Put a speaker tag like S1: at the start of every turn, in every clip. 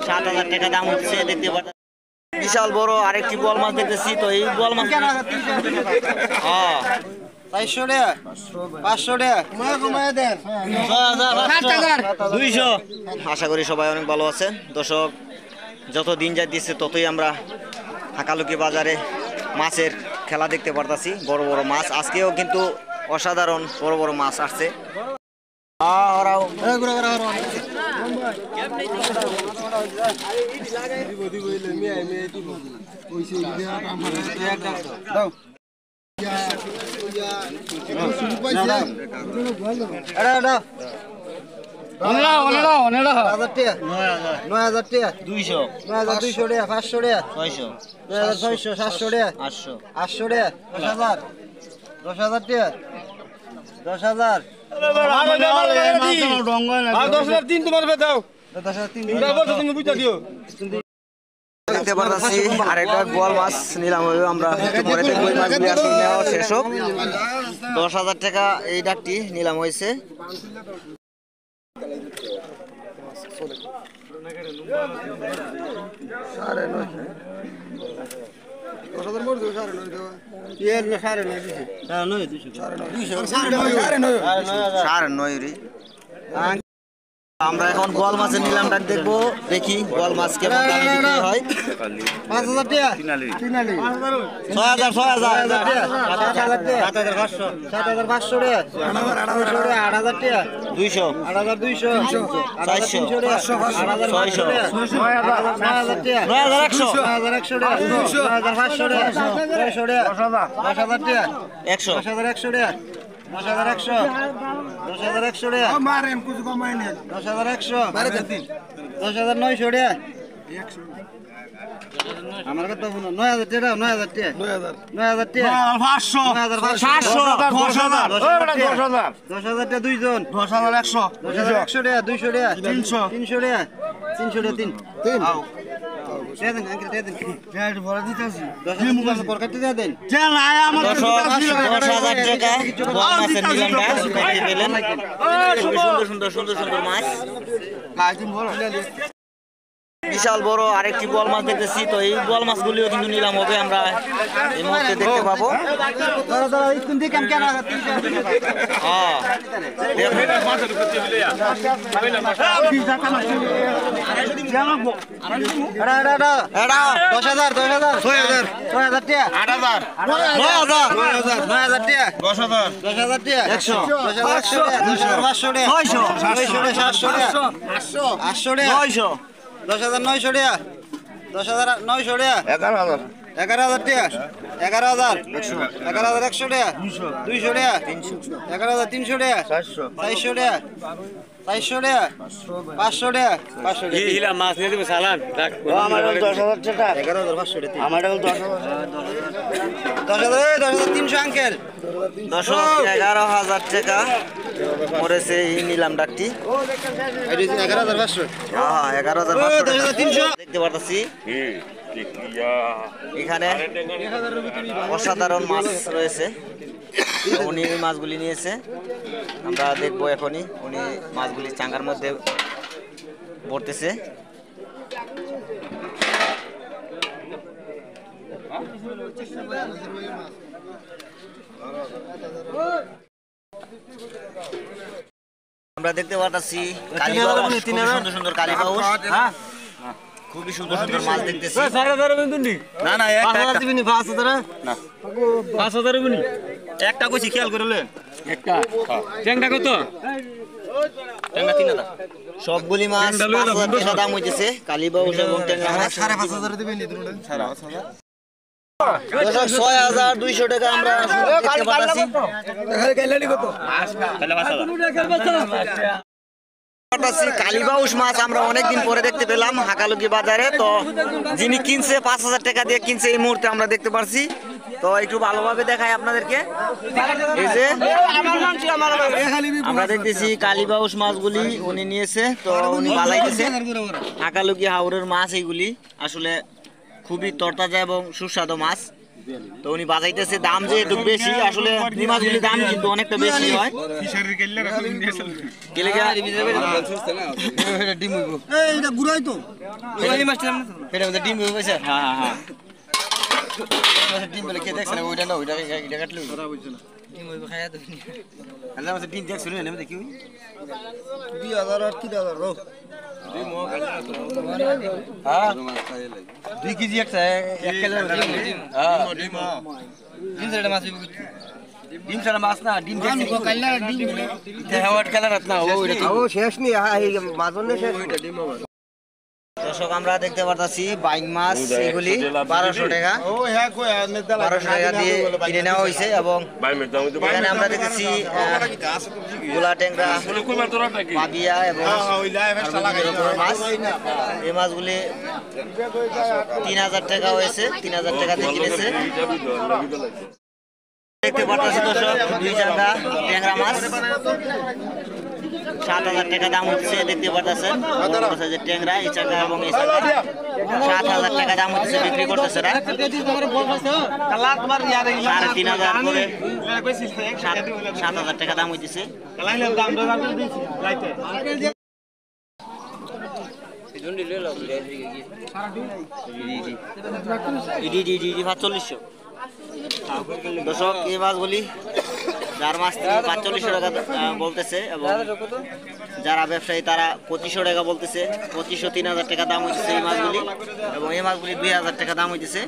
S1: 7,000 টাকা দাম হচ্ছে। দেখতে পাচ্ছেন বিশাল বড় আরেকটি বোয়াল মাছ দেখতেছি। তো এই বোয়াল মাছ
S2: 400 টাকা 500 টাকা কমায় দেন
S1: 200। আশা করি সবাই অনেক ভালো আছেন দর্শক। যত দিন যাইতেছে ততই আমরা হাকালুকি বাজারে মাছের খেলা দেখতে পারতাছি। বড় বড় মাছ আজকেও কিন্তু অসাধারণ বড় বড় মাছ আসছে। দেখতে পারতাছি আরেকটা বোয়াল মাছ নিলাম আমরা। পরে দেখবো মাছগুলি আসলে নেওয়া শেষ হোক। 10,000 টাকা এই ডাকটি নিলাম হয়েছে। আমরা এখন বোয়াল মাছের নিলাম ডাক দেখবো, দেখি বোয়াল মাছ কেমন দামে বিক্রি হয়।
S2: 5,000 টাকা
S1: 6,000 6,000
S2: 7,500 টাকা 8,000 টাকা
S1: 200
S2: 8,200
S1: 400
S2: 600 9,000 টাকা
S1: 9,100
S2: 9,100 টাকা 9,500 টাকা 600 টাকা 10,000 টাকা
S1: 100
S2: 10,100 টাকা 10,100 10,100 টাকা মারেন কিছু কমাই না 10,100 10,900 টাকা আমার কথা বলো 9,000 টাকা 9,000 টাকা 9,000 টাকা 500 700 10,000 10,000 টাকা দুইজন 10,100 10,100 টাকা 200 টাকা 300 টাকা 300 টাকা 3 দেন আঙ্কেল দেন ফেড ভরা দিতেছি 10,000 টাকা পরকাতে দেন
S1: চল আয় আমার 10,000 টাকা বোয়াল মাছের নিলাম ডাক দেখতে পেলেন। সুন্দর সুন্দর মাছ
S2: কাজিম বড়
S1: বিশাল বড় আরেকটি বোয়াল মাছ দেখতেছি। তো এই বোয়াল মাছগুলিও কিন্তু নিলাম হবে আমরা এই মুহূর্তে দেখতে পাবো।
S2: $10,900 টাকা 10,900 টাকা 11,000 টাকা 11,000 11,100 টাকা 200 টাকা 11,300 টাকা 400 টাকা 400 টাকা 500 টাকা 500 টাকা
S3: হিলা মাছ নিয়ে দেবে সালান
S2: আমার 10,000 টাকা 11,500 টাকা আমার 10,300 আঙ্কেল
S1: দর্শক 11,000 টাকা মরেছে এই নিলাম ডাকটি।
S2: 11,500
S1: হ্যাঁ 11,500 দেখতে পারতাছি। এখানে অসাধারণ মাছ রয়েছে। উনি এই মাছগুলি নিয়েছে, আমরা দেখবো এখনই উনি মাছগুলি চাঙ্গার মধ্যে পড়তেছে। আমরা দেখতে পাচ্ছি সুন্দর সুন্দর কালীবাউস, খুবই সুন্দর সুন্দর মাছ দেখতেছি।
S3: না না
S2: 5,000
S3: একটা কইছি খেয়াল করলে একটা ট্যাংটা কত
S1: ট্যাংরা 3,000 সবগুলি মাছ 5,000 টাকা দাম হইতেছে কালীবাউস এবং ট্যাংরা মাছ
S2: 5,500 দিবেন নি দুটো 5,500
S1: 6,200 টাকা আমরা দেখতে পাচ্ছি। কালীবাউস মাছ আমরা অনেকদিন পরে দেখতে পেলাম হাকালুকি বাজারে। তো যিনি কিনছে 5,000 টাকা দিয়ে কিনছে এই মুহূর্তে আমরা দেখতে পারছি। তো একটু ভালোভাবে দেখাই আপনাদেরকে। এই যে আমরা দেখতেছি কালীবাউস মাছগুলি উনি নিয়েছে, তো উনি বাজাইতেছে। হাকালুকি হাওরের মাছ এইগুলি আসলে খুবই তরতাজা এবং সুস্বাদু মাছ। তো উনি বাজাইতেছে, দাম যে একটু বেশি, আসলে এই মাছগুলির দাম কিন্তু অনেকটা বেশি হয়। কেলে গা?
S2: এইটা গুড়াই তো
S1: ডিম হয়ে গেছে। হ্যাঁ হ্যাঁ হ্যাঁ,
S2: ডিম বলে কে দেখছ না ওইটা না ওইটা এটা কাটলো ডিম হইব খায়া তো আল্লাহ মাসে ডিম দেখছ না আমি দেখি 2000 আর 3000 দাও ডিম ও হ্যাঁ 2 কেজি একটা 1 কেজি ডিম হ্যাঁ ডিম ডিম ছাড়া মাছ ডিম ছাড়া মাছ না ডিম দেখছি কো কাল্লা ডিম দেহওয়াট কালার না ওইটা ও শেষ নি এই মাছনে শেষ ওইটা ডিম হবে।
S1: দর্শক আমরা দেখতে পারতাছি বাইং মাছ, এগুলি 1200 টাকা, 1200 টাকা দিয়ে কিনে নেওয়া হয়েছে। এবং এখানে আমরা দেখতেছি গোলা ট্যাংরা, পাবিয়া এবং মাছ। এই মাছগুলি 3000 টাকা হয়েছে, 3000 টাকা দিয়ে কিনেছে। দেখতে পারতাছি দর্শক দুই চাঙ্গা ট্যাংরা মাছ 7000 টাকা দাম হচ্ছে। দেখতে পারতেছেন যে ট্যাংরা, এই চাঙ্গা এবং এই চাঙ্গা 7000 টাকা দাম হচ্ছে, বিক্রি করতেছে না 3500 করে, 7000 টাকা দাম হইতেছে। দর্শক এই মাছগুলি যার মাছ থেকে 4500 টাকা বলতেছে, এবং যারা ব্যবসায়ী তারা 2500 টাকা বলতেছে। 2500 3000 টাকা দাম হইতেছে এই মাছগুলি, এবং এই মাছগুলি 2000 টাকা দাম হইতেছে।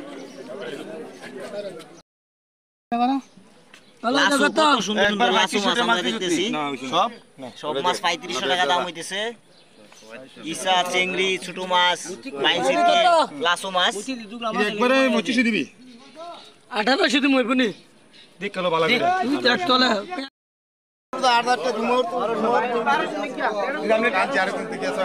S1: লাসু, কত সুন্দর সুন্দর লাসু মাছ আমরা দেখতেছি, সব মাছ 3500 টাকা দাম হইতেছে। ইসা, চিংড়ি, ছোট মাছ, বাইন সিটকি, লাসু মাছ
S3: একবারে 25 দিবি
S4: 1800 দিমু হইবনি
S3: দেখ কলো ভালো করে
S4: তুই দেখ তলে
S3: আমরা কাজ জারে দিতে গেছে